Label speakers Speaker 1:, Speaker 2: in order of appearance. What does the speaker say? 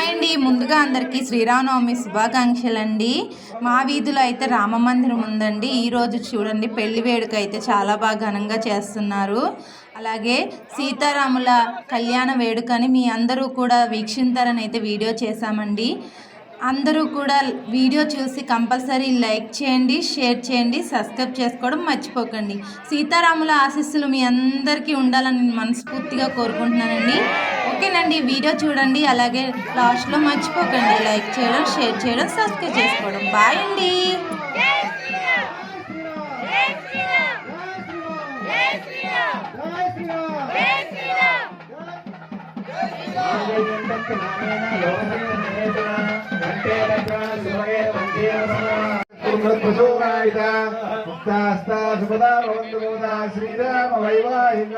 Speaker 1: Hi అండి, ముందుగా అందరికీ శ్రీరామనవమి శుభాకాంక్షలు అండి. మా వీధిలో అయితే రామ మందిరం ఉందండి. ఈరోజు చూడండి పెళ్లి వేడుక అయితే చాలా బాగా ఘనంగా చేస్తున్నారు. అలాగే సీతారాముల కళ్యాణ వేడుకని మీ అందరూ కూడా వీక్షించారని అయితే వీడియో చేశామండి. అందరూ కూడా వీడియో చూసి కంపల్సరీ లైక్ చేయండి, షేర్ చేయండి, సబ్స్క్రైబ్ చేసుకోవడం మర్చిపోకండి. సీతారాముల ఆశీస్సులు మీ అందరికీ ఉండాలని మనస్ఫూర్తిగా కోరుకుంటున్నానండి. ఓకేనండి, వీడియో చూడండి. అలాగే లాస్ట్లో మర్చిపోకండి లైక్ చేయడం, షేర్ చేయడం, సబ్స్క్రైబ్ చేసుకోవడం. బాయ్ అండి.
Speaker 2: శ్రీరామ వైవాహిక